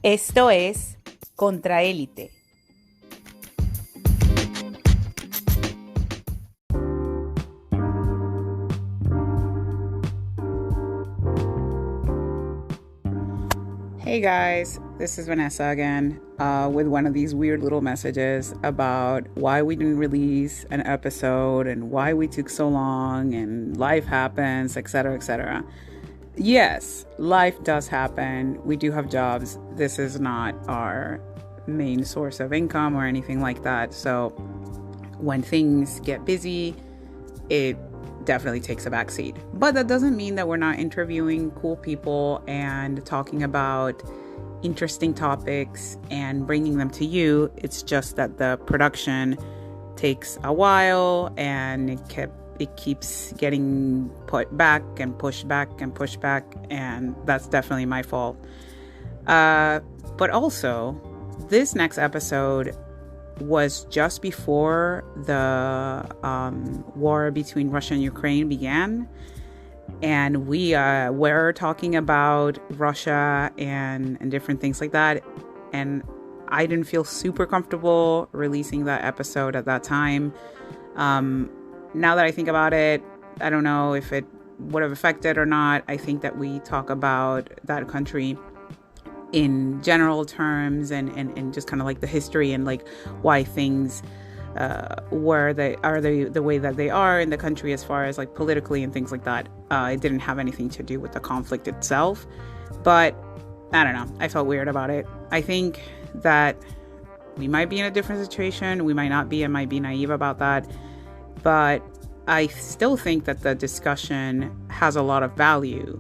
Esto es Contraélite. Hey guys, this is Vanessa again with one of these weird little messages about why we didn't release an episode and why we took so long and life happens, etc., etc. Yes, life does happen. We do have jobs. This is not our main source of income or anything like that. So when things get busy, it definitely takes a backseat. But that doesn't mean that we're not interviewing cool people and talking about interesting topics and bringing them to you. It's just that the production takes a while and it keeps getting put back and pushed back and pushed back, and that's definitely my fault. But also, this next episode was just before the war between Russia and Ukraine began. And we were talking about Russia and different things like that. And I didn't feel super comfortable releasing that episode at that time. Now that I think about it, I don't know if it would have affected or not. I think that we talk about that country in general terms and just kind of like the history and like why things were the way that they are in the country as far as like politically and things like that. It didn't have anything to do with the conflict itself, but I don't know, I felt weird about it. I think that we might be in a different situation, we might not be. I might be naive about that, but I still think that the discussion has a lot of value.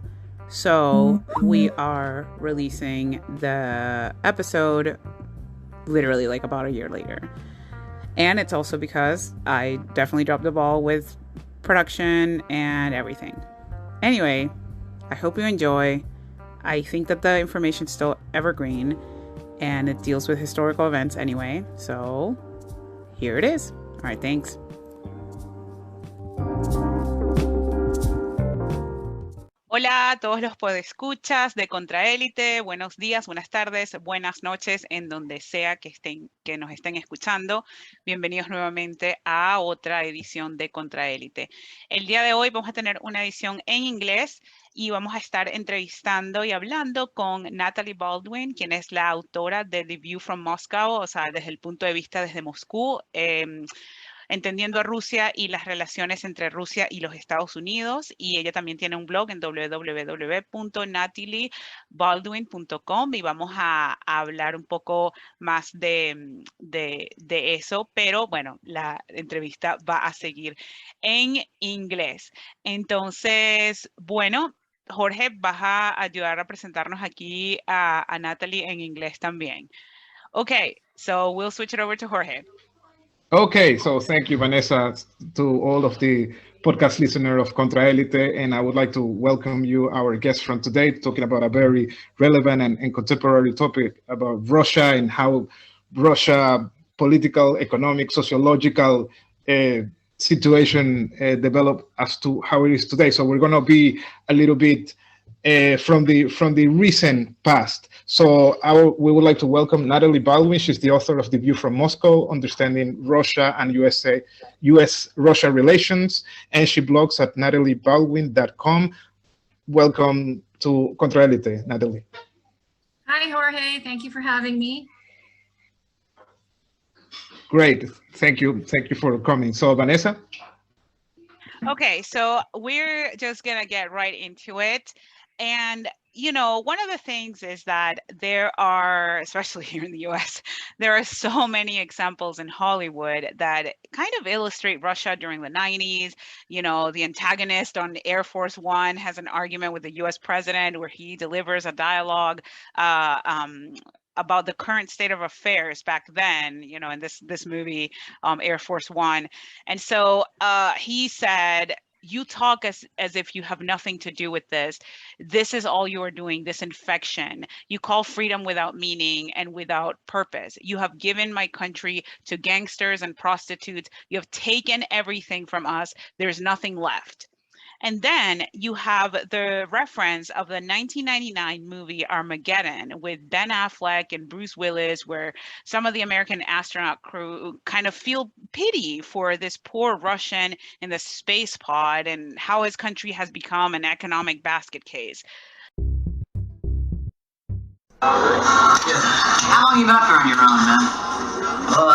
So we are releasing the episode literally like about a year later. And it's also because I definitely dropped the ball with production and everything. Anyway, I hope you enjoy. I think that the information's still evergreen and it deals with historical events anyway. So here it is. All right, thanks. Hola a todos los podescuchas de Contraélite, buenos días, buenas tardes, buenas noches, en donde sea que nos estén escuchando. Bienvenidos nuevamente a otra edición de Contraélite. El día de hoy vamos a tener una edición en inglés y vamos a estar entrevistando y hablando con Natylie Baldwin, quien es la autora de The View from Moscow, o sea, desde el punto de vista desde Moscú, entendiendo a Rusia y las relaciones entre Rusia y los Estados Unidos. Y ella también tiene un blog en www.natyliebaldwin.com y vamos a hablar un poco más de eso. Pero bueno, la entrevista va a seguir en inglés. Entonces, bueno, Jorge, vas a ayudar a presentarnos aquí a Natylie en inglés también. Okay, so we'll switch it over to Jorge. Okay, so thank you, Vanessa, to all of the podcast listener of Contra Elite, and I would like to welcome you, our guest from today, talking about a very relevant and contemporary topic about Russia and how Russia political, economic, sociological situation developed as to how it is today. So we're going to be a little bit from the recent past. So we would like to welcome Natylie Baldwin. She's the author of The View from Moscow, Understanding Russia and US-Russia Relations, and she blogs at natyliebaldwin.com. Welcome to Contra Elite, Natylie. Hi, Jorge. Thank you for having me. Great. Thank you. Thank you for coming. So, Vanessa? Okay, so we're just going to get right into it. And, you know, one of the things is that there are, especially here in the US, there are so many examples in Hollywood that kind of illustrate Russia during the 90s. You know, the antagonist on Air Force One has an argument with the US president where he delivers a dialogue about the current state of affairs back then, you know, in this movie, Air Force One. And so he said, you talk as if you have nothing to do with this. This is all you are doing, this infection. You call freedom without meaning and without purpose. You have given my country to gangsters and prostitutes. You have taken everything from us. There's nothing left. And then you have the reference of the 1999 movie Armageddon with Ben Affleck and Bruce Willis, where some of the American astronaut crew kind of feel pity for this poor Russian in the space pod and how his country has become an economic basket case. How long you been up here on your own, man?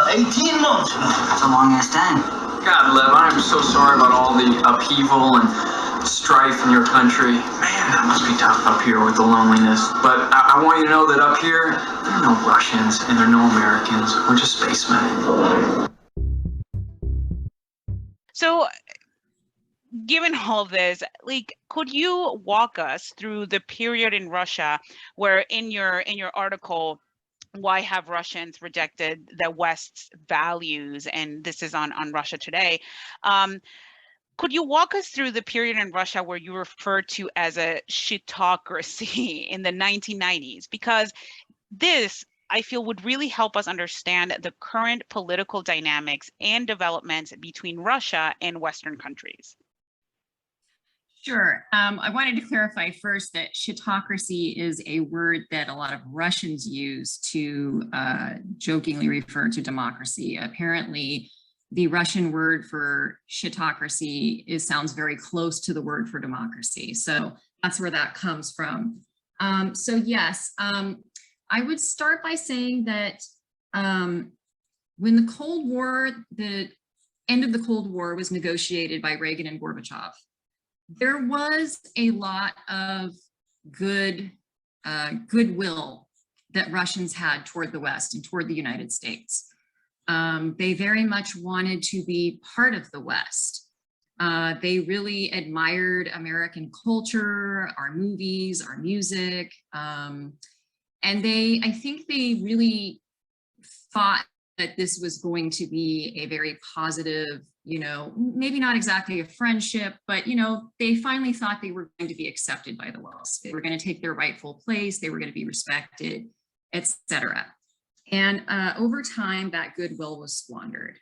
18 months. That's a long ass time. God, Lev, I'm so sorry about all the upheaval and strife in your country. Man, that must be tough up here with the loneliness. But I want you to know that up here, there are no Russians and there are no Americans. We're just spacemen. So, given all of this, like, could you walk us through the period in Russia where in your article, why have Russians rejected the West's values? And this is on Russia Today. Could you walk us through the period in Russia where you refer to as a shitocracy in the 1990s? Because this, I feel, would really help us understand the current political dynamics and developments between Russia and Western countries. Sure. I wanted to clarify first that shitocracy is a word that a lot of Russians use to jokingly refer to democracy. Apparently, the Russian word for shitocracy sounds very close to the word for democracy. So that's where that comes from. So yes, I would start by saying that when the Cold War, the end of the Cold War was negotiated by Reagan and Gorbachev, there was a lot of goodwill that Russians had toward the West and toward the United States. They very much wanted to be part of the West. They really admired American culture, our movies, our music. And I think they really thought that this was going to be a very positive, maybe not exactly a friendship, but, they finally thought they were going to be accepted by the West. They were going to take their rightful place. They were going to be respected, etc. And over time, that goodwill was squandered.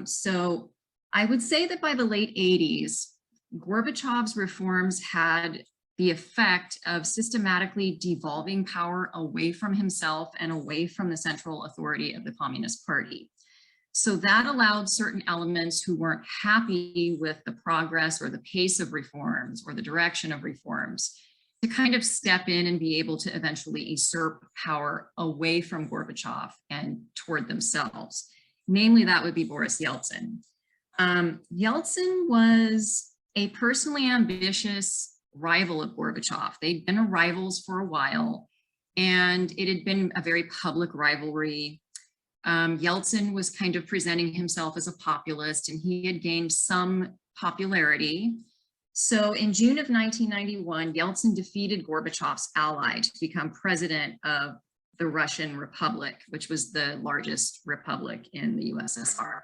So I would say that by the late 80s, Gorbachev's reforms had the effect of systematically devolving power away from himself and away from the central authority of the Communist Party. So that allowed certain elements who weren't happy with the progress or the pace of reforms or the direction of reforms to kind of step in and be able to eventually usurp power away from Gorbachev and toward themselves. Namely, that would be Boris Yeltsin. Yeltsin was a personally ambitious rival of Gorbachev. They'd been rivals for a while, and it had been a very public rivalry. Yeltsin was kind of presenting himself as a populist, and he had gained some popularity. So in June of 1991, Yeltsin defeated Gorbachev's ally to become president of the Russian Republic, which was the largest republic in the USSR.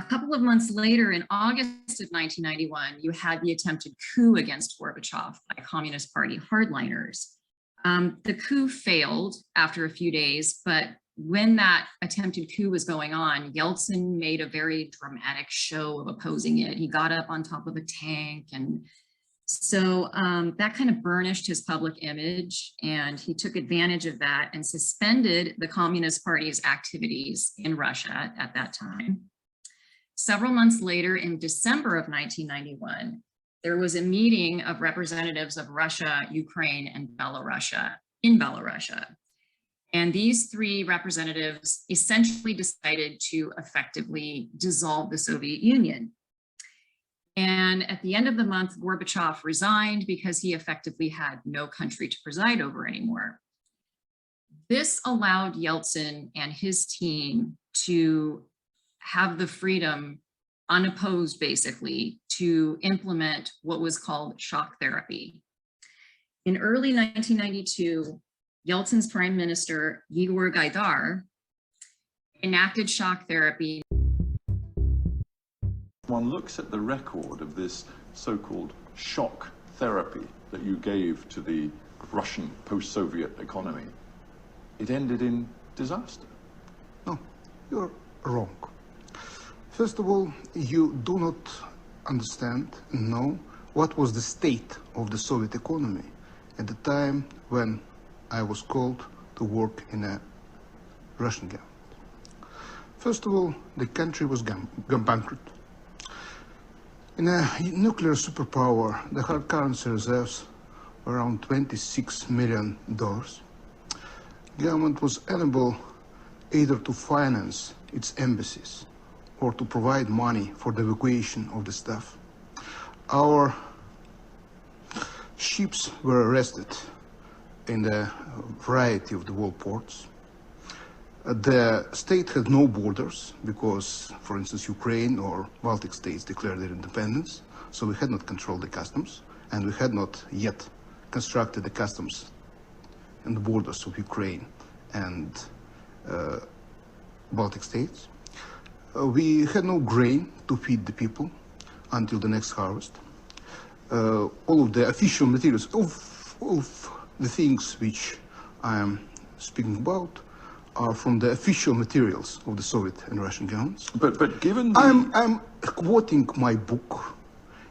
A couple of months later, in August of 1991, you had the attempted coup against Gorbachev by Communist Party hardliners. The coup failed after a few days, but when that attempted coup was going on, Yeltsin made a very dramatic show of opposing it. He got up on top of a tank, and so that kind of burnished his public image, and he took advantage of that and suspended the Communist Party's activities in Russia at that time. Several months later, in December of 1991, there was a meeting of representatives of Russia, Ukraine, and Belarus in Belarus. And these three representatives essentially decided to effectively dissolve the Soviet Union. And at the end of the month, Gorbachev resigned because he effectively had no country to preside over anymore. This allowed Yeltsin and his team to have the freedom, unopposed basically, to implement what was called shock therapy. In early 1992, Yeltsin's prime minister, Igor Gaidar, enacted shock therapy. One looks at the record of this so-called shock therapy that you gave to the Russian post-Soviet economy. It ended in disaster. No, you're wrong. First of all, you do not understand and know what was the state of the Soviet economy at the time when I was called to work in a Russian government. First of all, the country was gone bankrupt. In a nuclear superpower, the hard currency reserves were around $26 million. Government was unable either to finance its embassies or to provide money for the evacuation of the staff. Our ships were arrested in a variety of the world ports. The state had no borders because, for instance, Ukraine or Baltic states declared their independence, so we had not controlled the customs, and we had not yet constructed the customs and the borders of Ukraine and Baltic states. We had no grain to feed the people until the next harvest. All of the official materials, of the things which I am speaking about, are from the official materials of the Soviet and Russian governments. But given I'm quoting my book,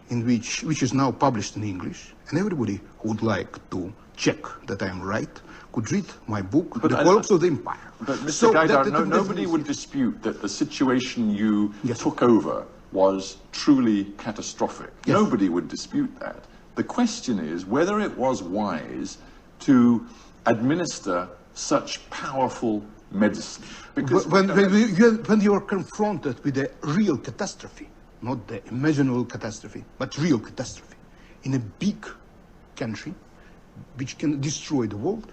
which is now published in English, and everybody who would like to check that I'm right could read my book, The Collapse of the Empire. But Mr. Gaidar, nobody would dispute that the situation you took over was truly catastrophic. Yes. Nobody would dispute that. The question is whether it was wise to administer such powerful medicine. Because when you are confronted with a real catastrophe, not the imaginable catastrophe, but real catastrophe, in a big country which can destroy the world,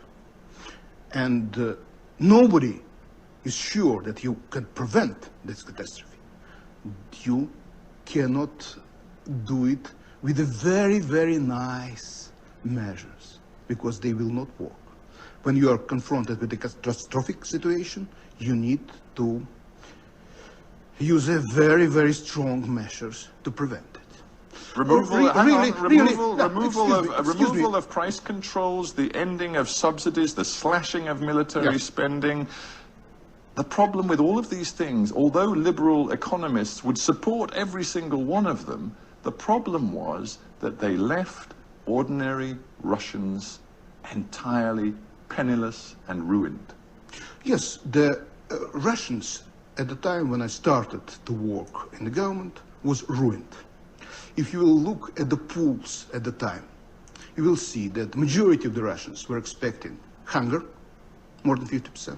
and nobody is sure that you can prevent this catastrophe, you cannot do it with a very, very nice measures, because they will not work. When you are confronted with a catastrophic situation, you need to use a very, very strong measures to prevent it. Removal of price controls, the ending of subsidies, the slashing of military spending. The problem with all of these things, although liberal economists would support every single one of them, the problem was that they left ordinary Russians entirely penniless and ruined. Yes, the Russians at the time when I started to work in the government was ruined. If you will look at the polls at the time, you will see that the majority of the Russians were expecting hunger, more than 50%,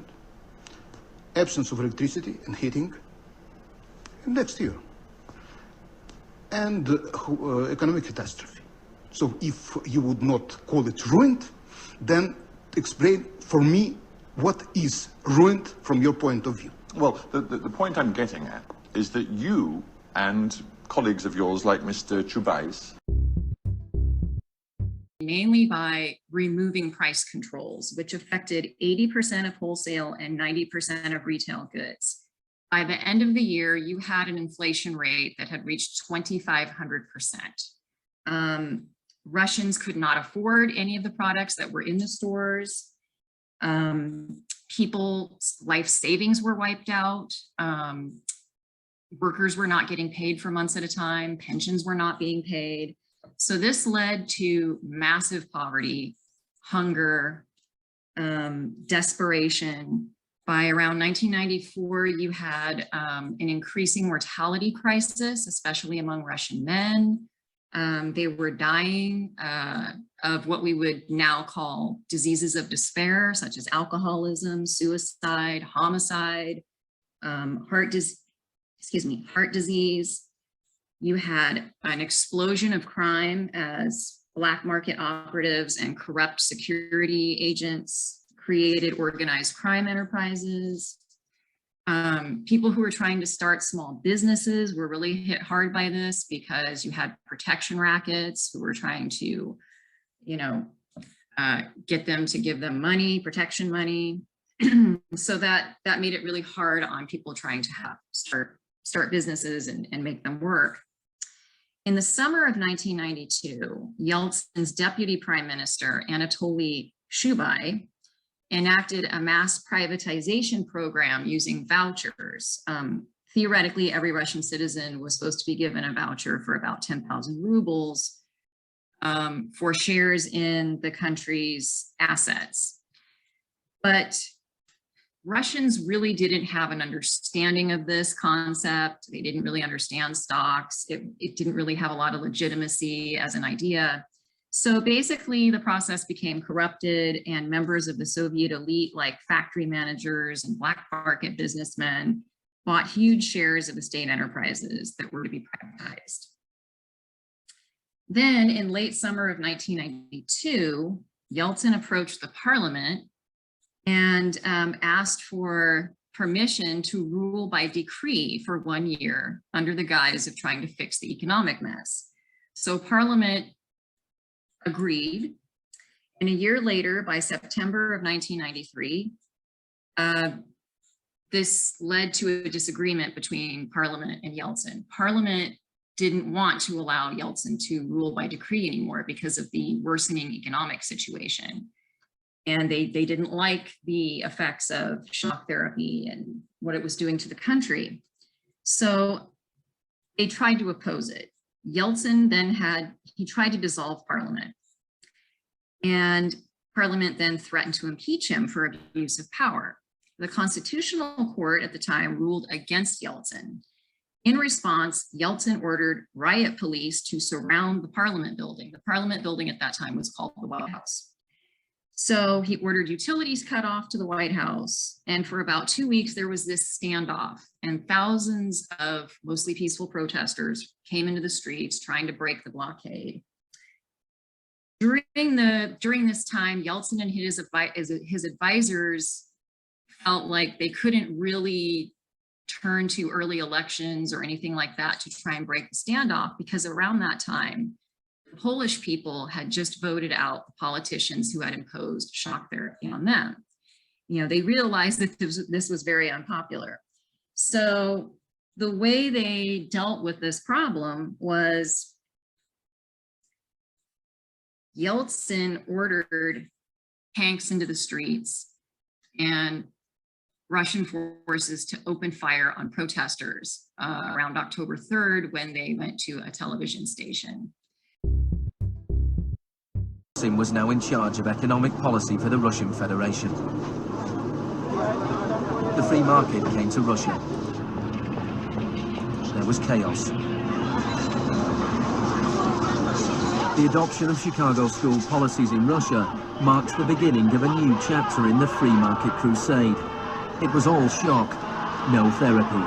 absence of electricity and heating next year, and economic catastrophe. So if you would not call it ruined, then explain for me what is ruined from your point of view. Well, the point I'm getting at is that you and colleagues of yours like Mr. Chubais, mainly by removing price controls, which affected 80% of wholesale and 90% of retail goods. By the end of the year, you had an inflation rate that had reached 2,500%. Russians could not afford any of the products that were in the stores. People's life savings were wiped out. Workers were not getting paid for months at a time. Pensions were not being paid. So this led to massive poverty, hunger, desperation. By around 1994, you had an increasing mortality crisis, especially among Russian men. They were dying of what we would now call diseases of despair, such as alcoholism, suicide, homicide, heart disease. You had an explosion of crime as black market operatives and corrupt security agents created organized crime enterprises. People who were trying to start small businesses were really hit hard by this because you had protection rackets who were trying to, get them to give them money, protection money. So that made it really hard on people trying to start businesses and make them work. In the summer of 1992, Yeltsin's deputy prime minister, Natylie Baldwin, enacted a mass privatization program using vouchers. Theoretically, every Russian citizen was supposed to be given a voucher for about 10,000 rubles for shares in the country's assets. But Russians really didn't have an understanding of this concept. They didn't really understand stocks. It didn't really have a lot of legitimacy as an idea. So basically the process became corrupted, and members of the Soviet elite, like factory managers and black market businessmen, bought huge shares of the state enterprises that were to be privatized. Then in late summer of 1992, Yeltsin approached the parliament and asked for permission to rule by decree for 1 year under the guise of trying to fix the economic mess. So Parliament agreed, and a year later, by September of 1993, this led to a disagreement between Parliament and Yeltsin. Parliament didn't want to allow Yeltsin to rule by decree anymore because of the worsening economic situation. And they didn't like the effects of shock therapy and what it was doing to the country. So they tried to oppose it. Yeltsin then he tried to dissolve Parliament. And Parliament then threatened to impeach him for abuse of power. The Constitutional Court at the time ruled against Yeltsin. In response, Yeltsin ordered riot police to surround the Parliament building. The Parliament building at that time was called the White House. So he ordered utilities cut off to the White House. And for about 2 weeks, there was this standoff, and thousands of mostly peaceful protesters came into the streets trying to break the blockade. During this time, Yeltsin and his advisors felt like they couldn't really turn to early elections or anything like that to try and break the standoff, because around that time, the Polish people had just voted out the politicians who had imposed shock therapy on them. You know, they realized that this was very unpopular. So the way they dealt with this problem was Yeltsin ordered tanks into the streets and Russian forces to open fire on protesters around October 3rd when they went to a television station. Yeltsin was now in charge of economic policy for the Russian Federation. The free market came to Russia. There was chaos. The adoption of Chicago school policies in Russia marked the beginning of a new chapter in the free market crusade. It was all shock, no therapy.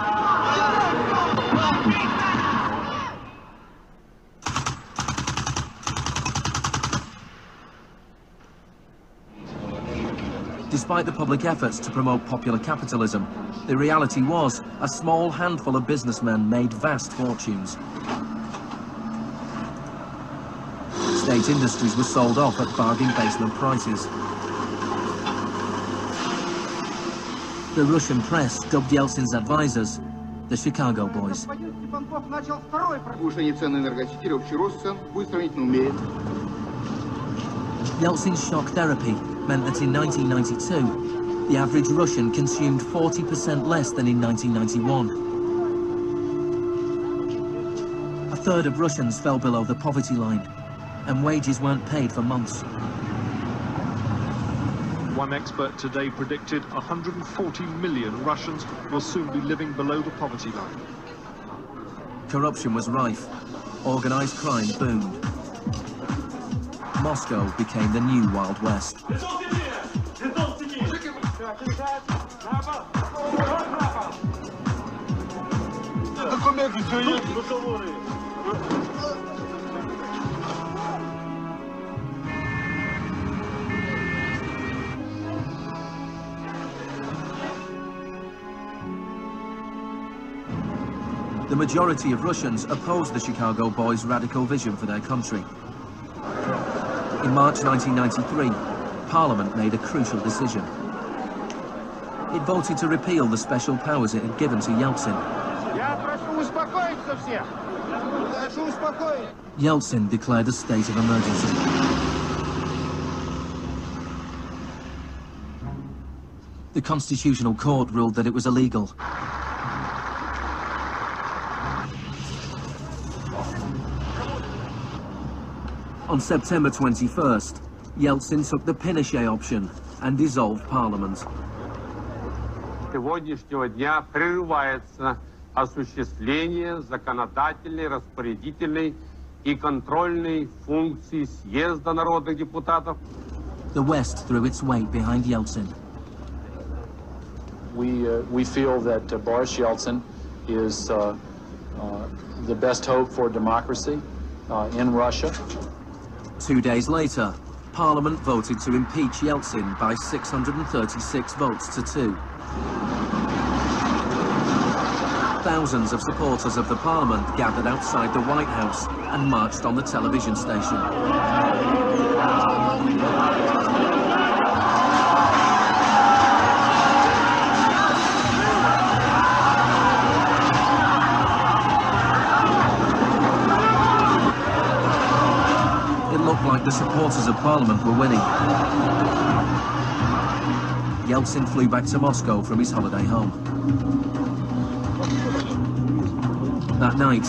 Despite the public efforts to promote popular capitalism, the reality was a small handful of businessmen made vast fortunes. State industries were sold off at bargain basement prices. The Russian press dubbed Yeltsin's advisors the Chicago Boys. Yeltsin's shock therapy meant that in 1992, the average Russian consumed 40% less than in 1991. A third of Russians fell below the poverty line, and wages weren't paid for months. One expert today predicted 140 million Russians will soon be living below the poverty line. Corruption was rife. Organized crime boomed. Moscow became the new Wild West. The majority of Russians opposed the Chicago Boys' radical vision for their country. In March 1993, Parliament made a crucial decision. It voted to repeal the special powers it had given to Yeltsin. Yeltsin declared a state of emergency. The Constitutional Court ruled that it was illegal. On September 21st, Yeltsin took the Pinochet option and dissolved parliament. Сегодняшнего дня прерывается осуществление законодательной, распорядительной и контрольной функций съезда народных депутатов. The West threw its weight behind Yeltsin. We feel that Boris Yeltsin is the best hope for democracy in Russia. 2 days later, Parliament voted to impeach Yeltsin by 636 votes to 2. Thousands of supporters of the Parliament gathered outside the White House and marched on the television station. It looked like the supporters of Parliament were winning. Yeltsin flew back to Moscow from his holiday home. That night,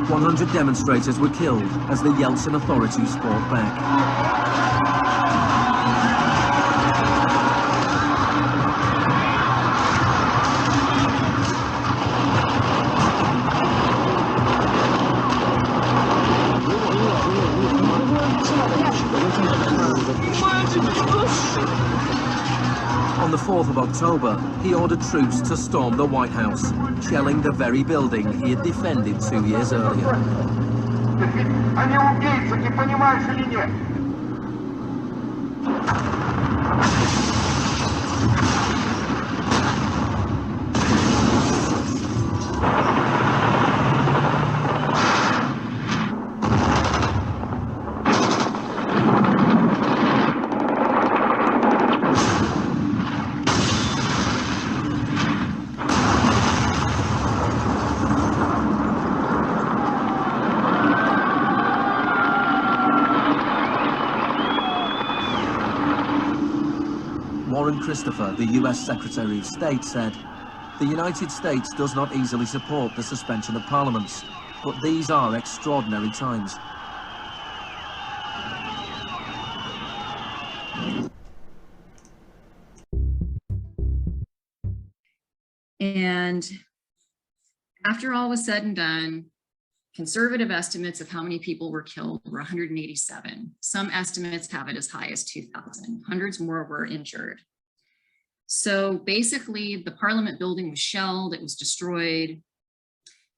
100 demonstrators were killed as the Yeltsin authorities fought back. On the 4th of October, he ordered troops to storm the White House, shelling the very building he had defended 2 years earlier. Christopher, the US Secretary of State, said, "The United States does not easily support the suspension of parliaments, but these are extraordinary times." And after all was said and done, conservative estimates of how many people were killed were 187. Some estimates have it as high as 2,000. Hundreds more were injured. So basically, the parliament building was shelled, it was destroyed.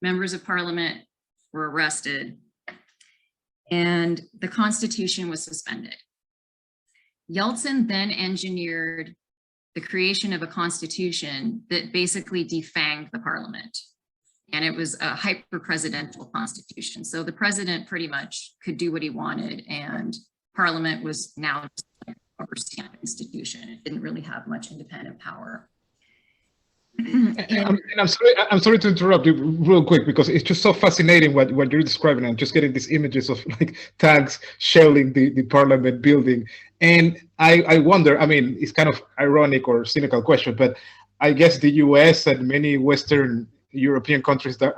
Members of parliament were arrested, and the Constitution was suspended. Yeltsin then engineered the creation of a constitution that basically defanged the parliament. And it was a hyper-presidential constitution. So the president pretty much could do what he wanted, and parliament was now just like a rubber stamp institution. It didn't really have much independent power. And I'm sorry to interrupt you real quick, because it's just so fascinating what you're describing. I'm just getting these images of like tanks shelling the parliament building. And I wonder, I mean, it's kind of ironic or cynical question, but I guess the US and many Western European countries that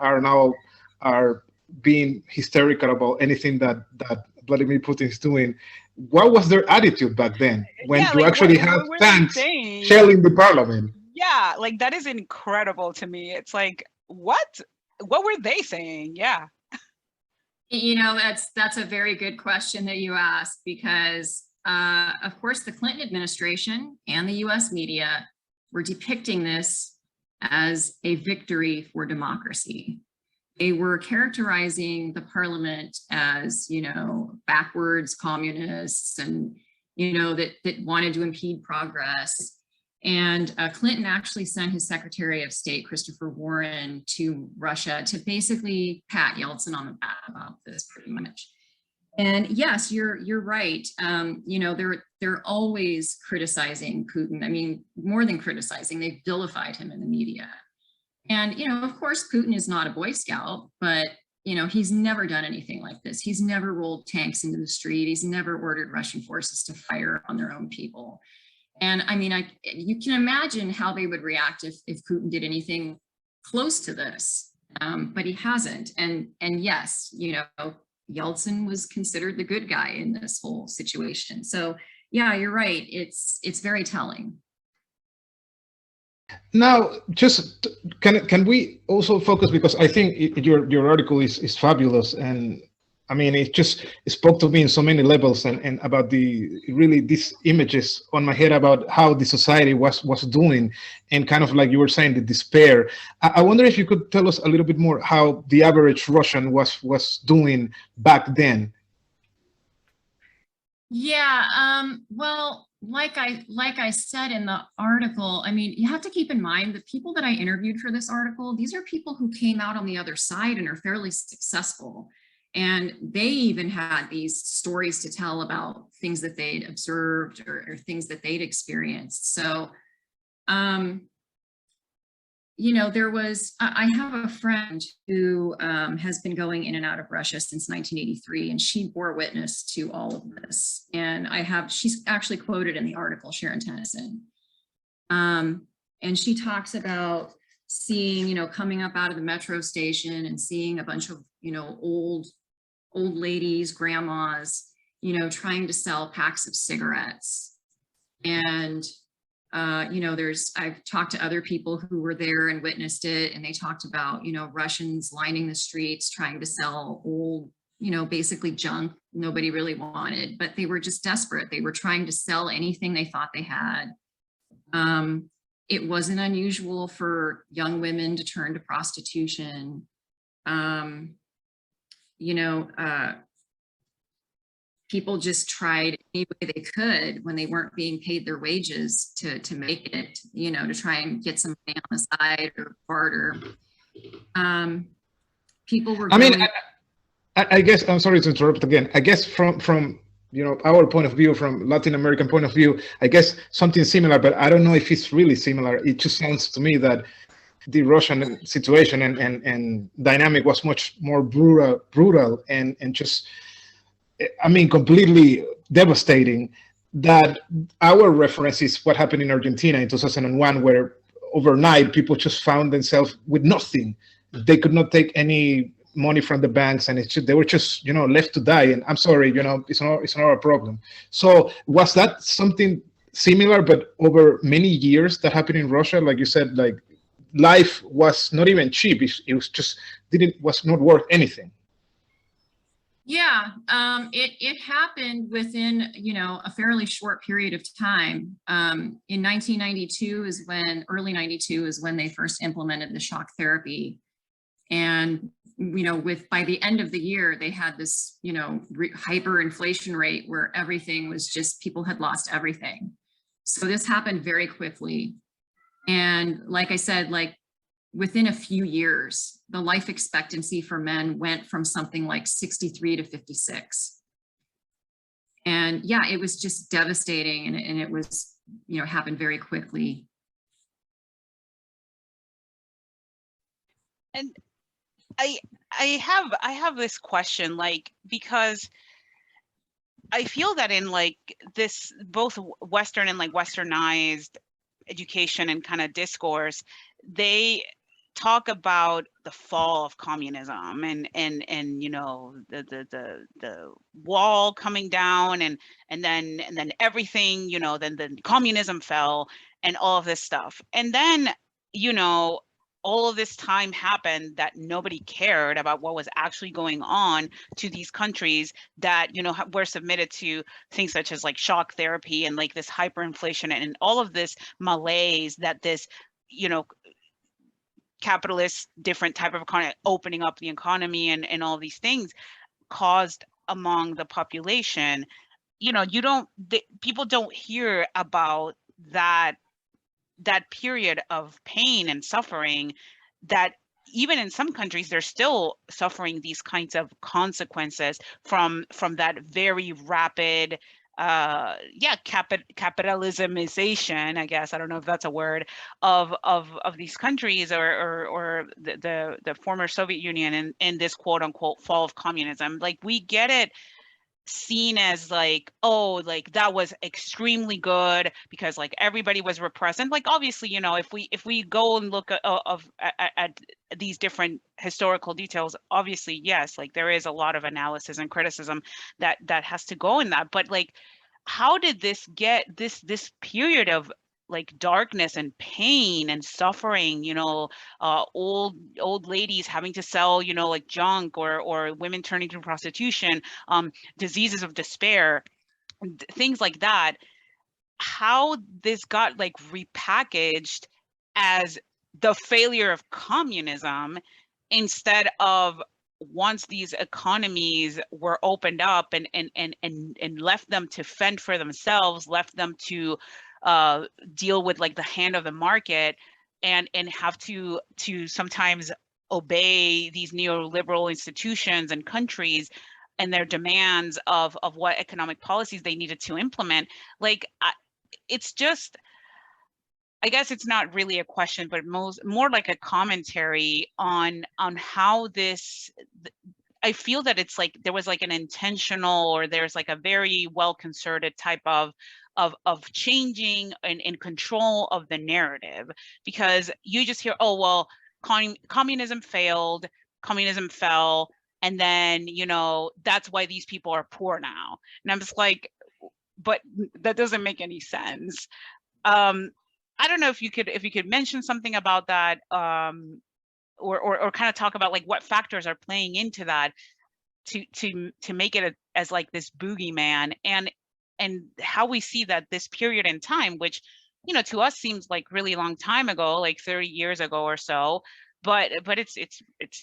are being hysterical about anything that Vladimir Putin is doing. What was their attitude back then when you actually have tanks shelling the parliament? Yeah, like that is incredible to me. It's like, what were they saying? Yeah. You know, that's a very good question that you asked, because of course the Clinton administration and the US media were depicting this as a victory for democracy. They were characterizing the parliament as, you know, backwards communists and, you know, that wanted to impede progress. And Clinton actually sent his Secretary of State, Christopher Warren, to Russia to basically pat Yeltsin on the back about this pretty much. And yes, you're right. You know, they're always criticizing Putin. I mean, more than criticizing, they've vilified him in the media. And, you know, of course, Putin is not a Boy Scout, but, you know, he's never done anything like this. He's never rolled tanks into the street. He's never ordered Russian forces to fire on their own people. And I mean, you can imagine how they would react if Putin did anything close to this, but he hasn't. And yes, you know, Yeltsin was considered the good guy in this whole situation. So yeah, you're right. It's very telling. Now, just can we also focus, because I think your article is fabulous, and I mean it spoke to me in so many levels, and about these images on my head about how the society was doing, and kind of like you were saying, the despair. I wonder if you could tell us a little bit more how the average Russian was doing back then. Yeah, well, like I said in the article, I mean, you have to keep in mind the people that I interviewed for this article, these are people who came out on the other side and are fairly successful. And they even had these stories to tell about things that they'd observed or things that they'd experienced. So, you know, I have a friend who has been going in and out of Russia since 1983, and she bore witness to all of this. And she's actually quoted in the article, Sharon Tennyson. And she talks about seeing, you know, coming up out of the metro station and seeing a bunch of, you know, old ladies, grandmas, you know, trying to sell packs of cigarettes. And you know, I've talked to other people who were there and witnessed it, and they talked about, you know, Russians lining the streets trying to sell old, you know, basically junk nobody really wanted, but they were just desperate. They were trying to sell anything they thought they had. It wasn't unusual for young women to turn to prostitution. You know, people just tried any way they could when they weren't being paid their wages to make it, you know, to try and get some money on the side or barter. People were. I guess, I'm sorry to interrupt again. I guess from you know, our point of view, from Latin American point of view, I guess something similar, but I don't know if it's really similar. It just sounds to me that the Russian situation and dynamic was much more brutal and just, I mean, completely devastating. That our reference is what happened in Argentina in 2001, where overnight people just found themselves with nothing. They could not take any money from the banks, and they were just, you know, left to die. And I'm sorry, you know, it's not our problem. So was that something similar, but over many years that happened in Russia? Like you said, like life was not even cheap. It was just was not worth anything. Yeah, it happened within, you know, a fairly short period of time. In 1992 early 92 is when they first implemented the shock therapy. And, you know, by the end of the year, they had this, you know, hyperinflation rate where everything was just, people had lost everything. So this happened very quickly. And like I said, like, within a few years, the life expectancy for men went from something like 63 to 56. And yeah, it was just devastating, and it was, you know, happened very quickly. And I have this question, like, because I feel that in like this, both Western and like Westernized education and kind of discourse, they talk about the fall of communism and you know, the wall coming down and then everything, you know, then the communism fell and all of this stuff. And then, you know, all of this time happened that nobody cared about what was actually going on to these countries that, you know, were submitted to things such as like shock therapy and like this hyperinflation and all of this malaise that this, you know, capitalist, different type of economy, opening up the economy and all these things caused among the population. You know, people don't hear about that period of pain and suffering, that even in some countries they're still suffering these kinds of consequences from that very rapid capitalismization, I guess, I don't know if that's a word, of these countries or the former Soviet Union and this quote unquote fall of communism. Like, we get it seen as like, oh, like that was extremely good because like everybody was repressed. And like obviously, you know, if we go and look at these different historical details, obviously yes, like there is a lot of analysis and criticism that has to go in that. But like, how did this get this period of like darkness and pain and suffering, you know, old ladies having to sell, you know, like junk, or women turning to prostitution, diseases of despair, things like that, how this got like repackaged as the failure of communism, instead of once these economies were opened up and left them to fend for themselves, left them to deal with like the hand of the market, and have to sometimes obey these neoliberal institutions and countries and their demands of what economic policies they needed to implement. Like, it's just, I guess it's not really a question, but more like a commentary on how this, I feel that it's like there was like an intentional, or there's like a very well concerted type of changing and control of the narrative, because you just hear, oh well, communism failed, communism fell, and then, you know, that's why these people are poor now. And I'm just like, but that doesn't make any sense. I don't know if you could mention something about that, or kind of talk about like what factors are playing into that to make it as like this boogeyman, and how we see that this period in time, which, you know, to us seems like really long time ago, like 30 years ago or so, but it's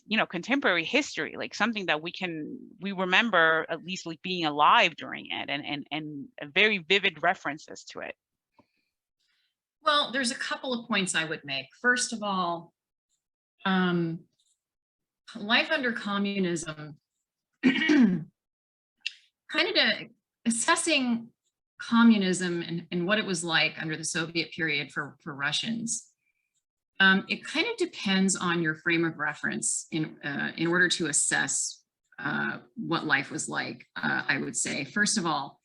you know, contemporary history, like something that we remember at least like being alive during it, and very vivid references to it. Well, there's a couple of points I would make. First of all, life under communism, kind of assessing communism and what it was like under the Soviet period for Russians. It kind of depends on your frame of reference in order to assess what life was like, I would say. First of all,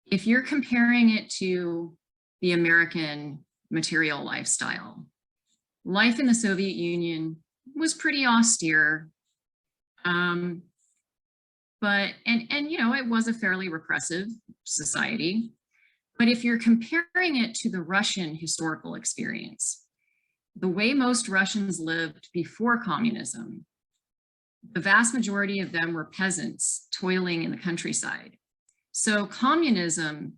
if you're comparing it to the American material lifestyle, life in the Soviet Union was pretty austere, but you know, it was a fairly repressive society. But if you're comparing it to the Russian historical experience, the way most Russians lived before communism, the vast majority of them were peasants toiling in the countryside. So communism,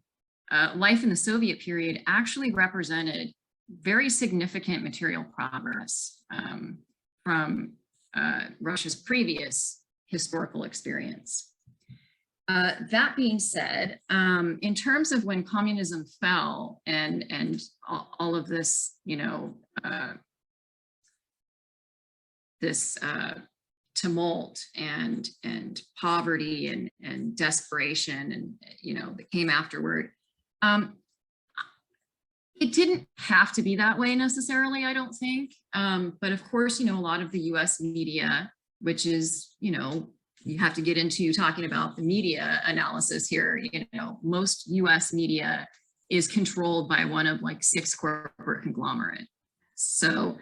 life in the Soviet period, actually represented very significant material progress from Russia's previous historical experience. That being said, in terms of when communism fell and all of this, you know, this tumult and poverty and desperation, and, you know, that came afterward, it didn't have to be that way necessarily, I don't think. But of course, you know, a lot of the US media, which is, you know, you have to get into talking about the media analysis here. You know, most US media is controlled by one of like 6 corporate conglomerates. So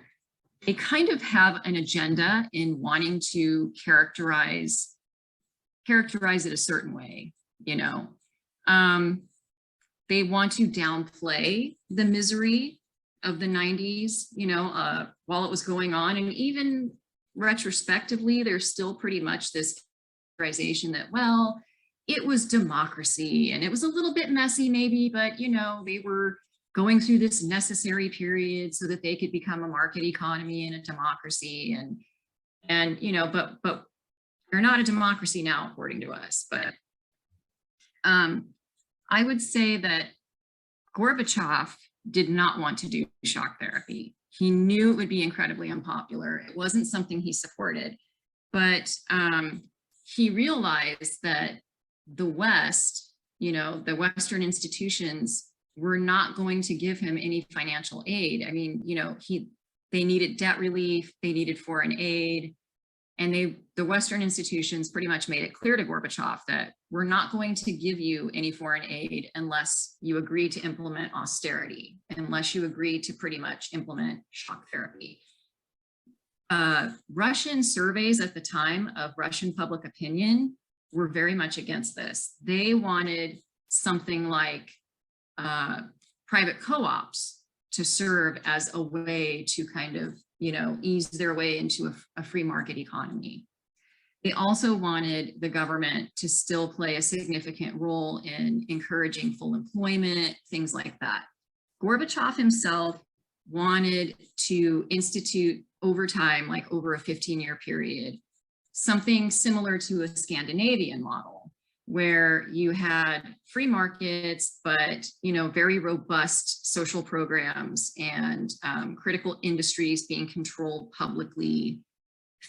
they kind of have an agenda in wanting to characterize it a certain way, you know. They want to downplay the misery of the 90s, you know, while it was going on. And even retrospectively, there's still pretty much this characterization that, well, it was democracy and it was a little bit messy maybe, but, you know, they were going through this necessary period so that they could become a market economy and a democracy. And you know, but they're not a democracy now, according to us. But I would say that Gorbachev did not want to do shock therapy. He knew it would be incredibly unpopular. It wasn't something he supported, but he realized that the West, you know, the Western institutions were not going to give him any financial aid. I mean, you know, they needed debt relief, they needed foreign aid, And the Western institutions pretty much made it clear to Gorbachev that we're not going to give you any foreign aid unless you agree to implement austerity, unless you agree to pretty much implement shock therapy. Russian surveys at the time of Russian public opinion were very much against this. They wanted something like private co-ops to serve as a way to kind of, ease their way into a free market economy. They also wanted the government to still play a significant role in encouraging full employment, things like that. Gorbachev himself wanted to institute overtime, like over a 15-year period, something similar to a Scandinavian model, where you had free markets, but very robust social programs and critical industries being controlled publicly,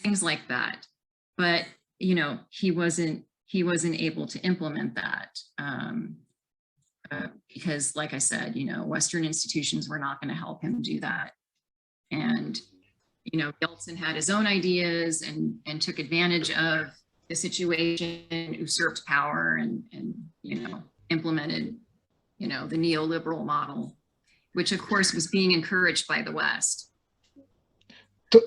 things like that. But he wasn't able to implement that because, like I said, Western institutions were not going to help him do that. And Yeltsin had his own ideas and took advantage of the situation, usurped power, and implemented the neoliberal model, which of course was being encouraged by the West.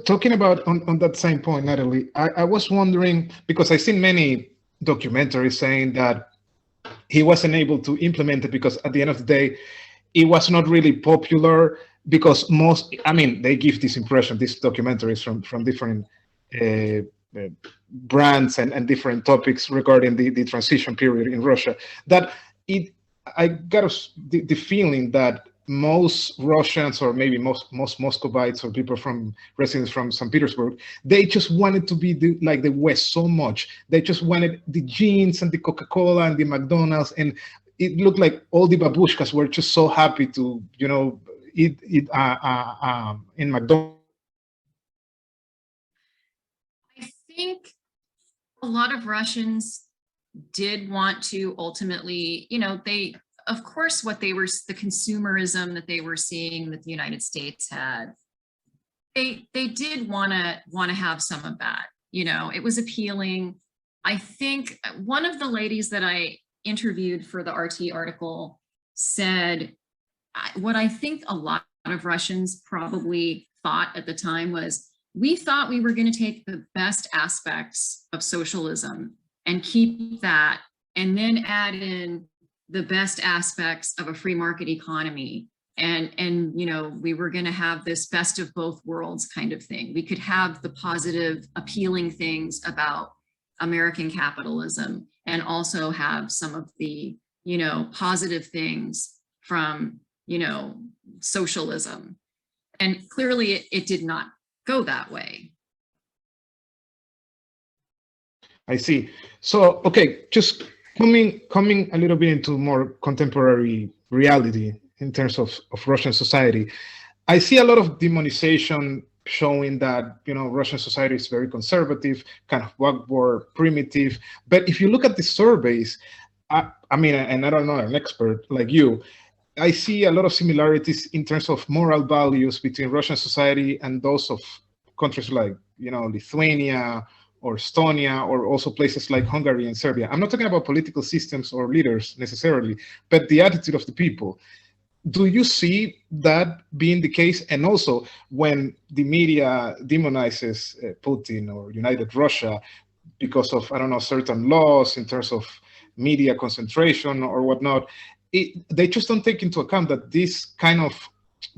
Talking about on that same point, Natylie, I was wondering, because I've seen many documentaries saying that he wasn't able to implement it because at the end of the day, it was not really popular, because they give this impression, these documentaries from different brands and different topics regarding the transition period in Russia, that I got the feeling that most Russians, or maybe most Muscovites or people residents from St. Petersburg, they just wanted to be like the West so much. They just wanted the jeans and the Coca-Cola and the McDonald's, and it looked like all the babushkas were just so happy to, eat in McDonald's. I think a lot of Russians did want to ultimately, of course, the consumerism that they were seeing that the United States had, they did want to have some of that. It was appealing. I think one of the ladies that I interviewed for the RT article said, what I think a lot of Russians probably thought at the time was, we thought we were going to take the best aspects of socialism and keep that, and then add in the best aspects of a free market economy. And we were going to have this best of both worlds kind of thing. We could have the positive, appealing things about American capitalism, and also have some of the, positive things from, socialism. And clearly it did not go that way. I see. So, okay, just coming a little bit into more contemporary reality in terms of Russian society, I see a lot of demonization showing that, Russian society is very conservative, kind of backward, primitive. But if you look at the surveys, and I don't know, an expert like you, I see a lot of similarities in terms of moral values between Russian society and those of countries like, Lithuania or Estonia, or also places like Hungary and Serbia. I'm not talking about political systems or leaders necessarily, but the attitude of the people. Do you see that being the case? And also, when the media demonizes Putin or United Russia because of, certain laws in terms of media concentration or whatnot, they just don't take into account that this kind of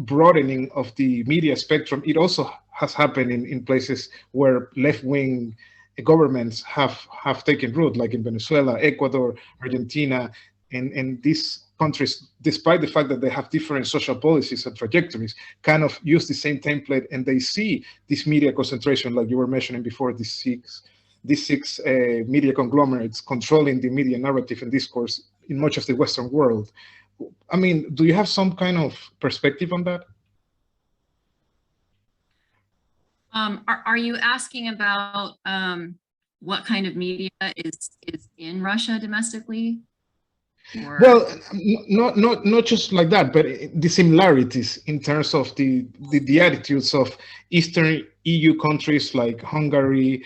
broadening of the media spectrum, it also has happened in places where left-wing governments have taken root, like in Venezuela, Ecuador, Argentina, and these countries, despite the fact that they have different social policies and trajectories, kind of use the same template, and they see this media concentration, like you were mentioning before, these six media conglomerates controlling the media narrative and discourse in much of the Western world. Do you have some kind of perspective on that? Are you asking about what kind of media is in Russia domestically? Or? Well, not just like that, but the similarities in terms of the attitudes of Eastern EU countries like Hungary,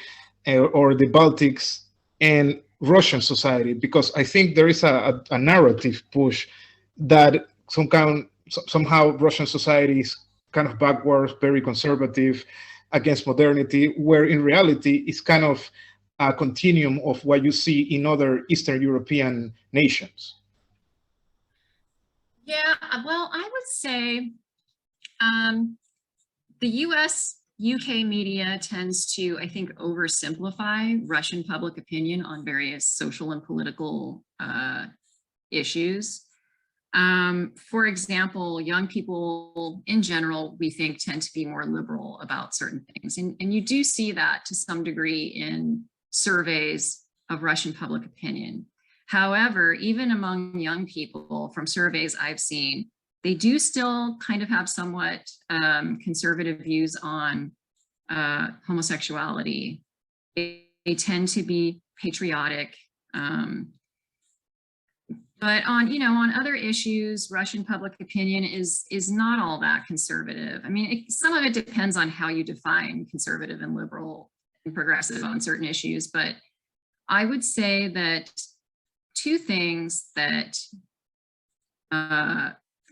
or the Baltics and Russian society, because I think there is a narrative push that somehow Russian society is kind of backwards, very conservative, against modernity, where in reality it's kind of a continuum of what you see in other Eastern European nations. Yeah, well, I would say the US, UK media tends to, I think, oversimplify Russian public opinion on various social and political issues. For example, young people in general, we think, tend to be more liberal about certain things. And you do see that to some degree in surveys of Russian public opinion. However, even among young people from surveys I've seen, they do still kind of have somewhat conservative views on homosexuality. They tend to be patriotic. But on other issues, Russian public opinion is not all that conservative. I mean, some of it depends on how you define conservative and liberal and progressive on certain issues. But I would say that two things that,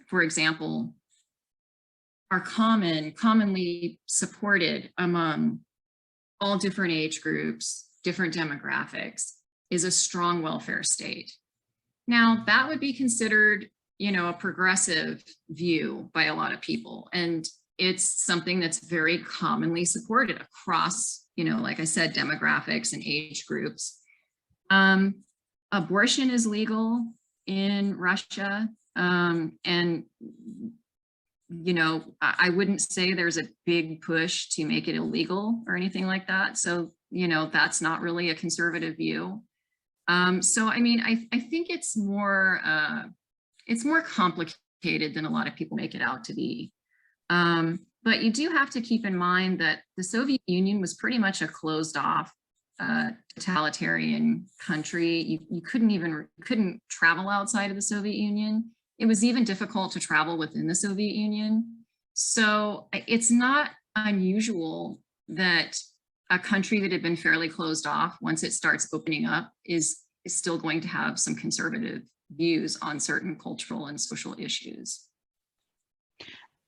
for example, are commonly supported among all different age groups, different demographics, is a strong welfare state. Now, that would be considered, a progressive view by a lot of people. And it's something that's very commonly supported across, like I said, demographics and age groups. Abortion is legal in Russia. And I wouldn't say there's a big push to make it illegal or anything like that. So, that's not really a conservative view. So, I mean, I think it's more complicated than a lot of people make it out to be. But you do have to keep in mind that the Soviet Union was pretty much a closed off totalitarian country. You couldn't travel outside of the Soviet Union. It was even difficult to travel within the Soviet Union. So it's not unusual that a country that had been fairly closed off, once it starts opening up, is still going to have some conservative views on certain cultural and social issues.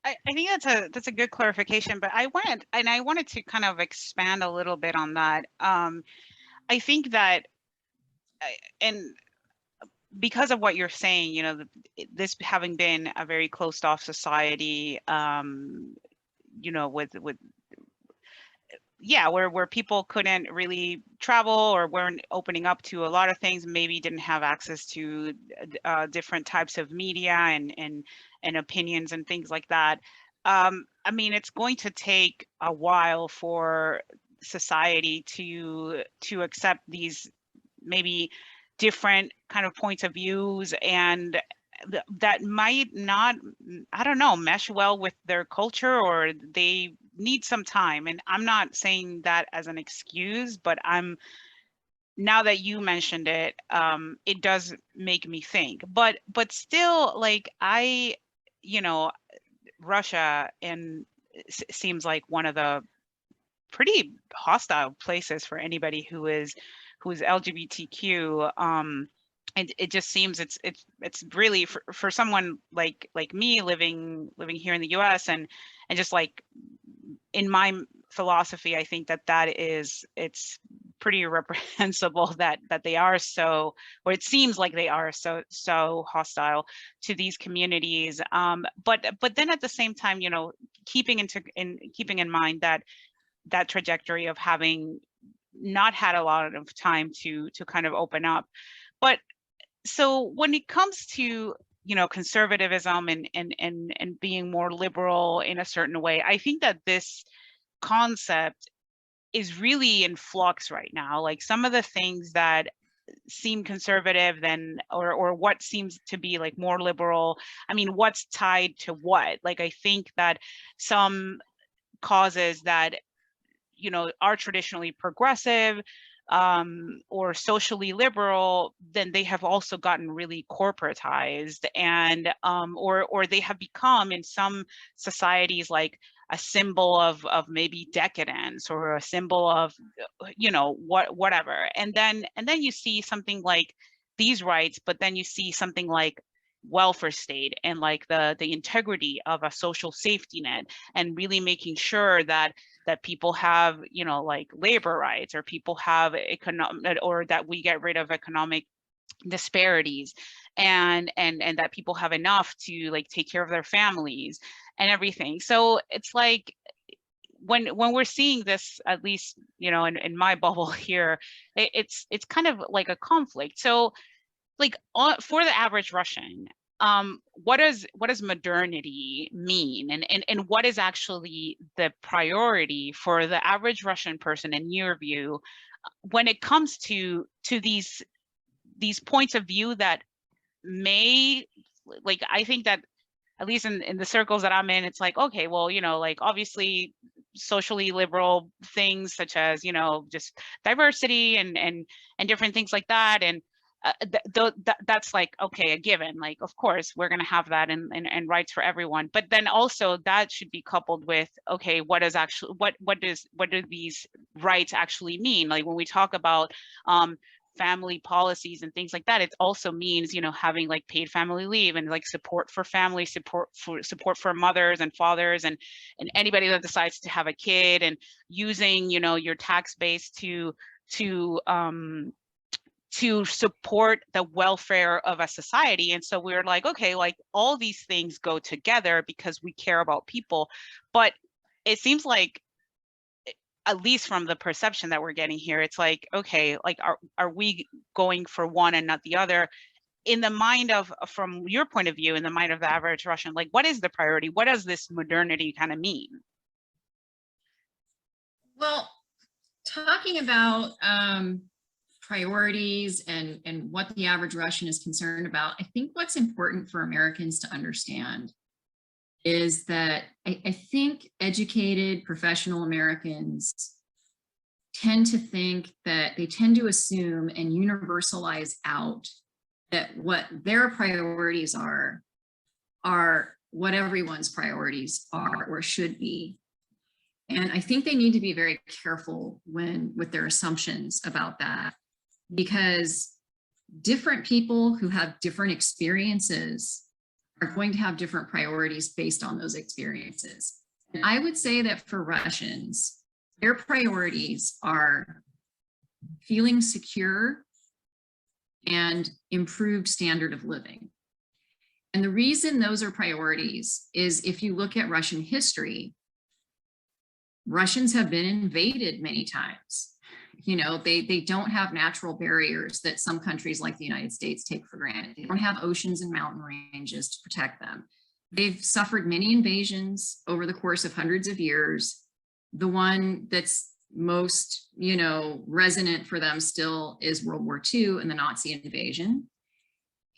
I think that's a good clarification, but I wanted to kind of expand a little bit on that. I think that, and because of what you're saying, this having been a very closed off society, where people couldn't really travel or weren't opening up to a lot of things, maybe didn't have access to different types of media and opinions and things like that. I mean, it's going to take a while for society to accept these maybe different kind of points of views, and that might not, I don't know, mesh well with their culture, or they need some time. And I'm not saying that as an excuse, but now that you mentioned it, it does make me think. But still, like, Russia seems like one of the pretty hostile places for anybody who is LGBTQ. And it just seems it's really for someone like me living here in the US, and just like in my philosophy, I think it's pretty reprehensible that they are so, or it seems like they are so hostile to these communities. But then at the same time, keeping in mind that trajectory of having not had a lot of time to kind of open up. But so when it comes to conservatism and being more liberal in a certain way, I think that this concept is really in flux right now. Like, some of the things that seem conservative or what seems to be like more liberal, I mean, what's tied to what? Like, I think that some causes that are traditionally progressive or socially liberal, then they have also gotten really corporatized, and or they have become, in some societies, like a symbol of maybe decadence or a symbol of, you know, whatever. And then you see something like these rights, but then you see something like welfare state and like the integrity of a social safety net, and really making sure that people have, you know, like labor rights, or people have economic, or that we get rid of economic disparities, and that people have enough to like take care of their families and everything. So it's like when we're seeing this, at least, you know, in my bubble here, it's kind of like a conflict. So like for the average Russian, what does modernity mean, and what is actually the priority for the average Russian person in your view when it comes to these points of view that may, like, I think that at least in the circles that I'm in, it's like, okay, well, you know, like obviously socially liberal things such as, you know, just diversity and different things like that, and that's like, okay, a given, like of course we're going to have that, and rights for everyone. But then also that should be coupled with, okay, what is actually what do these rights actually mean? Like when we talk about family policies and things like that, it also means, you know, having like paid family leave and like support for family, support for mothers and fathers and anybody that decides to have a kid, and using, you know, your tax base to support the welfare of a society. And so we're like, okay, like all these things go together because we care about people. But it seems like, at least from the perception that we're getting here, it's like, okay, like are we going for one and not the other? In the mind of, from your point of view, in the mind of the average Russian, like what is the priority? What does this modernity kind of mean? Well, talking about priorities and what the average Russian is concerned about, I think what's important for Americans to understand is that I think educated professional Americans tend to think that they tend to assume and universalize out that what their priorities are what everyone's priorities are or should be. And I think they need to be very careful with their assumptions about that, because different people who have different experiences are going to have different priorities based on those experiences. And I would say that for Russians, their priorities are feeling secure and improved standard of living. And the reason those are priorities is if you look at Russian history, Russians have been invaded many times. You know, they don't have natural barriers that some countries like the United States take for granted. They don't have oceans and mountain ranges to protect them. They've suffered many invasions over the course of hundreds of years. The one that's most, you know, resonant for them still is World War II and the Nazi invasion.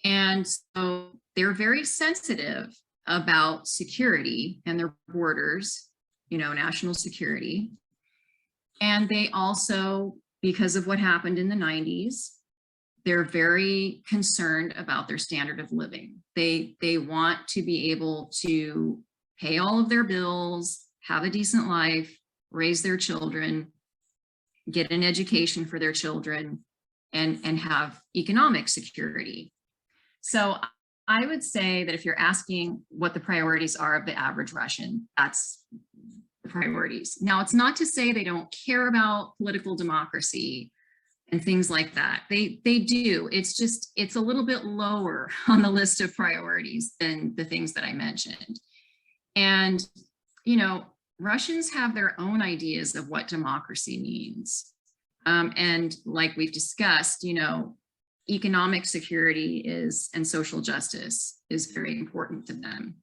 And so they're very sensitive about security and their borders, you know, national security. And they also, because of what happened in the 90s, they're very concerned about their standard of living. They want to be able to pay all of their bills, have a decent life, raise their children, get an education for their children, and have economic security. So I would say that if you're asking what the priorities are of the average Russian, that's the priorities. Now, it's not to say they don't care about political democracy and things like that. They do. It's just, it's a little bit lower on the list of priorities than the things that I mentioned. And, you know, Russians have their own ideas of what democracy means. And like we've discussed, you know, economic security and social justice is very important to them.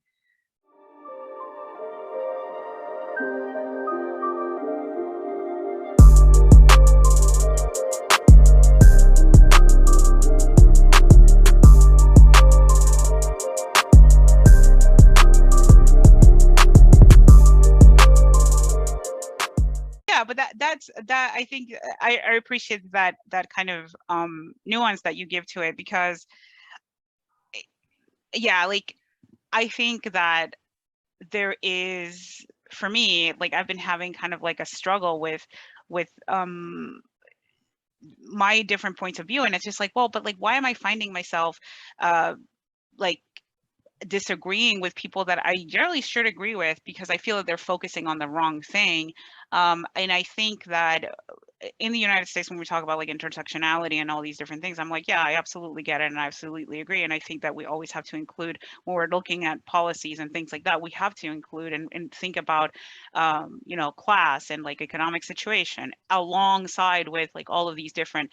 But that's I think I appreciate that kind of nuance that you give to it, because yeah, like I think that there is for me, like I've been having kind of like a struggle with my different points of view, and it's just like, well, but like, why am I finding myself like disagreeing with people that I generally should agree with, because I feel that they're focusing on the wrong thing. And I think that in the United States, when we talk about like intersectionality and all these different things, I'm like, yeah, I absolutely get it, and I absolutely agree. And I think that we always have to include, when we're looking at policies and things like that, we have to include and think about, you know, class and like economic situation alongside with like all of these different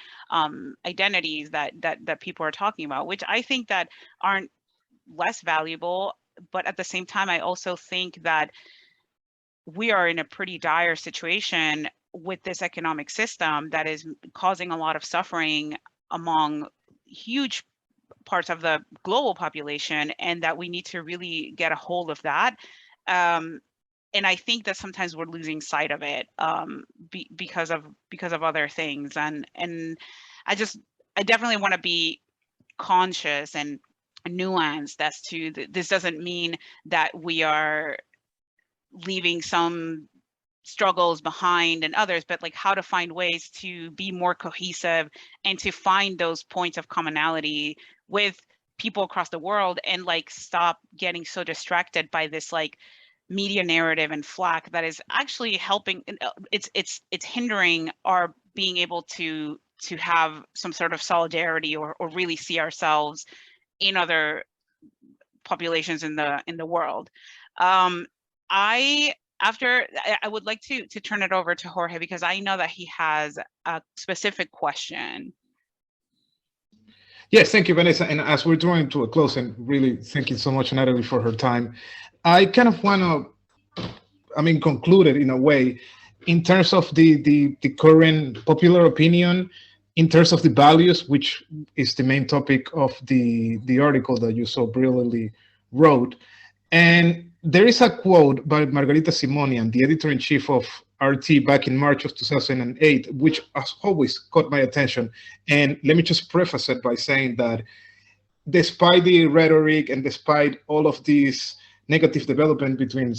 identities that people are talking about, which I think that aren't less valuable. But at the same time, I also think that we are in a pretty dire situation with this economic system that is causing a lot of suffering among huge parts of the global population, and that we need to really get a hold of that. And I think that sometimes we're losing sight of it because of other things. And I definitely want to be conscious and nuanced as to this doesn't mean that we are leaving some struggles behind and others, but like how to find ways to be more cohesive and to find those points of commonality with people across the world, and like stop getting so distracted by this like media narrative and flack that is actually helping, it's hindering our being able to have some sort of solidarity or really see ourselves in other populations in the world. I would like to turn it over to Jorge, because I know that he has a specific question. Yes, thank you, Vanessa. And as we're drawing to a close, and really thank you so much, Natylie, for her time, I kind of want to, conclude it in a way, in terms of the current popular opinion, in terms of the values, which is the main topic of the article that you so brilliantly wrote. And there is a quote by Margarita Simonian, the editor-in-chief of RT, back in March of 2008, which has always caught my attention. And let me just preface it by saying that despite the rhetoric and despite all of these negative development between,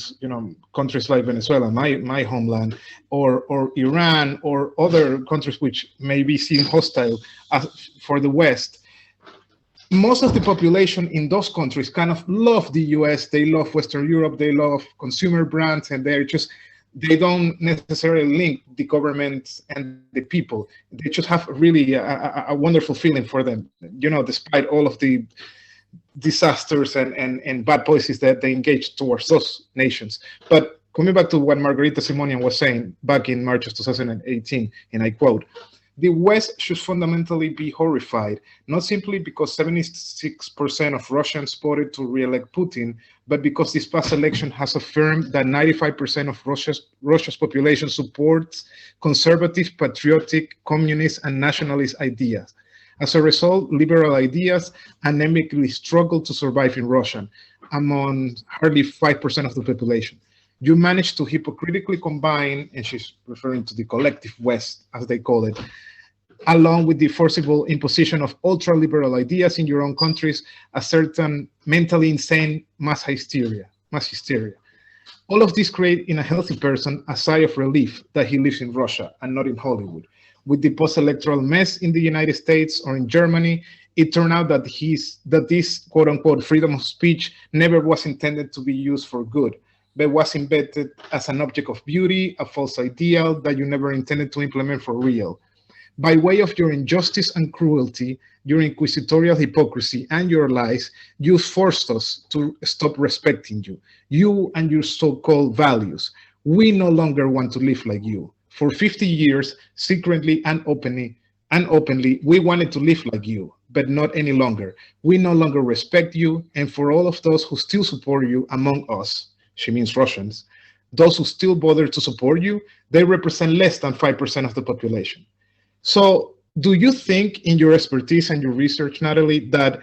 countries like Venezuela, my homeland, or Iran, or other countries which may be seen hostile for the West, most of the population in those countries kind of love the US, they love Western Europe, they love consumer brands, and they don't necessarily link the government and the people. They just have really a wonderful feeling for them, despite all of the disasters and bad policies that they engage towards those nations. But coming back to what Margarita Simonian was saying back in March of 2018, and I quote, "The West should fundamentally be horrified, not simply because 76% of Russians voted to re-elect Putin, but because this past election has affirmed that 95% of Russia's population supports conservative, patriotic, communist, and nationalist ideas. As a result, liberal ideas anemically struggle to survive in Russia, among hardly 5% of the population. You managed to hypocritically combine," and she's referring to the collective West, as they call it, "along with the forcible imposition of ultra-liberal ideas in your own countries, a certain mentally insane mass hysteria. All of this create in a healthy person a sigh of relief that he lives in Russia and not in Hollywood. With the post-electoral mess in the United States or in Germany, it turned out that this quote-unquote freedom of speech never was intended to be used for good, but was embedded as an object of beauty, a false ideal that you never intended to implement for real. By way of your injustice and cruelty, your inquisitorial hypocrisy, and your lies, you forced us to stop respecting you and your so-called values. We no longer want to live like you. For 50 years, secretly and openly, we wanted to live like you, but not any longer. We no longer respect you, and for all of those who still support you among us," she means Russians, "those who still bother to support you, they represent less than 5% of the population." So do you think, in your expertise and your research, Natylie, that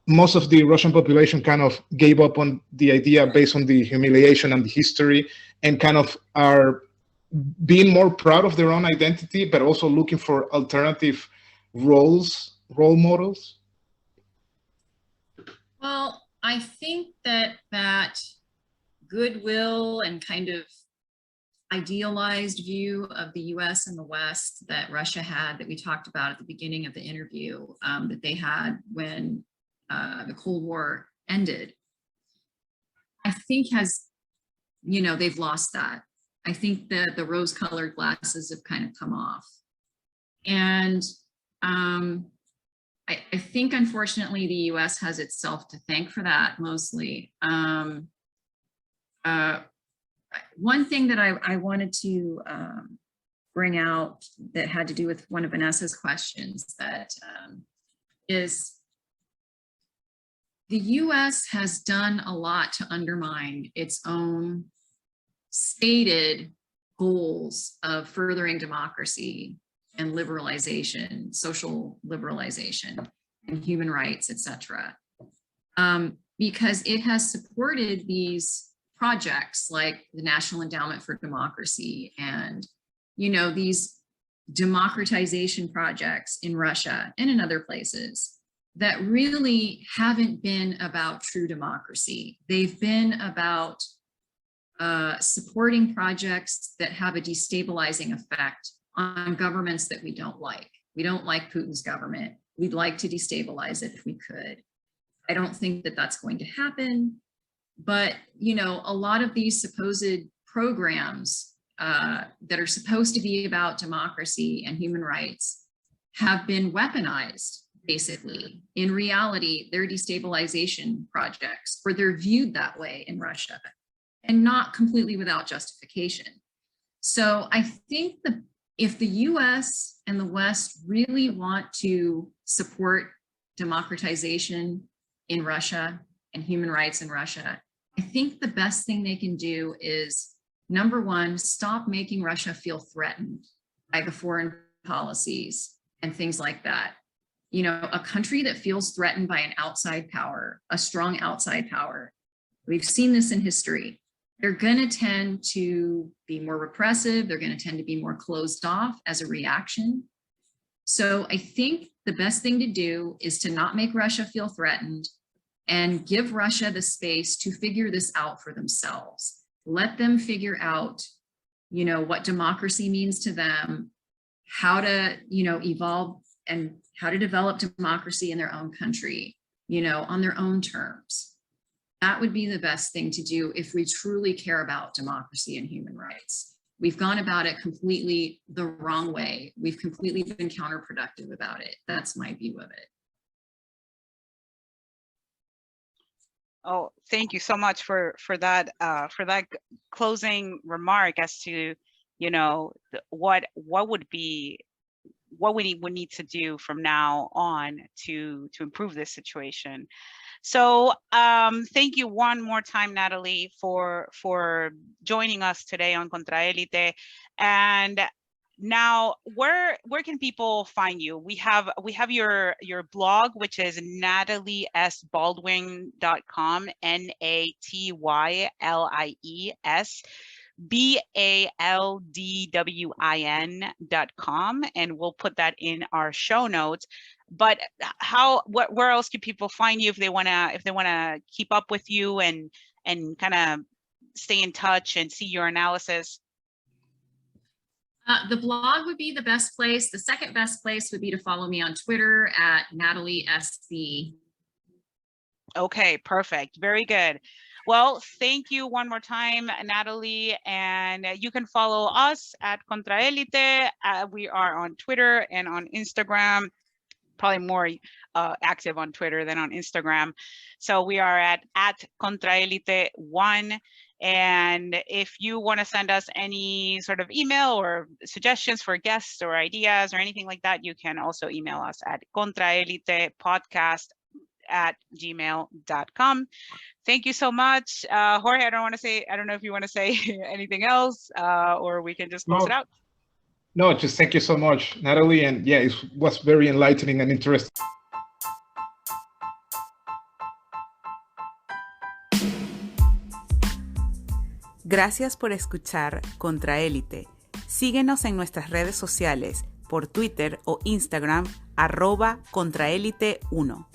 most of the Russian population kind of gave up on the idea based on the humiliation and the history, and kind of are being more proud of their own identity, but also looking for alternative role models? Well, I think that goodwill and kind of idealized view of the US and the West that Russia had, that we talked about at the beginning of the interview, that they had when the Cold War ended, I think has, they've lost that. I think that the rose-colored glasses have kind of come off. And I think, unfortunately, the US has itself to thank for that, mostly. One thing that I wanted to bring out that had to do with one of Vanessa's questions, that is the US has done a lot to undermine its own stated goals of furthering democracy and liberalization, social liberalization, and human rights, etc. Because it has supported these projects like the National Endowment for Democracy and, these democratization projects in Russia and in other places that really haven't been about true democracy. They've been about supporting projects that have a destabilizing effect on governments that we don't like. We don't like Putin's government. We'd like to destabilize it if we could. I don't think that that's going to happen. But, a lot of these supposed programs that are supposed to be about democracy and human rights have been weaponized, basically. In reality, they're destabilization projects, or they're viewed that way in Russia, and not completely without justification. So I think that if the US and the West really want to support democratization in Russia and human rights in Russia, I think the best thing they can do is, number one, stop making Russia feel threatened by the foreign policies and things like that. A country that feels threatened by an outside power, a strong outside power, we've seen this in history, they're going to tend to be more repressive. They're going to tend to be more closed off as a reaction. So I think the best thing to do is to not make Russia feel threatened and give Russia the space to figure this out for themselves. Let them figure out, what democracy means to them, how to, evolve and how to develop democracy in their own country, on their own terms. That would be the best thing to do if we truly care about democracy and human rights. We've gone about it completely the wrong way. We've completely been counterproductive about it. That's my view of it. Oh, thank you so much for that closing remark as to, what would be, what we need to do from now on to improve this situation. So thank you one more time, Natylie, for joining us today on Contraelite. And now, where can people find you? We have your blog, which is natyliesbaldwin.com, NatyliesBaldwin.com, and we'll put that in our show notes. But where else can people find you if they wanna keep up with you and kind of stay in touch and see your analysis? The blog would be the best place. The second best place would be to follow me on Twitter at NatyliesB. Okay, perfect. Very good. Well, thank you one more time, Natylie, and you can follow us at Contraelite. We are on Twitter and on Instagram, probably more active on Twitter than on Instagram. So we are at Contraelite1. And if you want to send us any sort of email or suggestions for guests or ideas or anything like that, you can also email us at contraelitepodcast@gmail.com. Thank you so much. Jorge, I don't know if you want to say anything else, or we can just close it out. No, just thank you so much, Natylie. And yeah, it was very enlightening and interesting. Gracias por escuchar Contraélite. Síguenos en nuestras redes sociales, por Twitter o Instagram, @Contraélite1.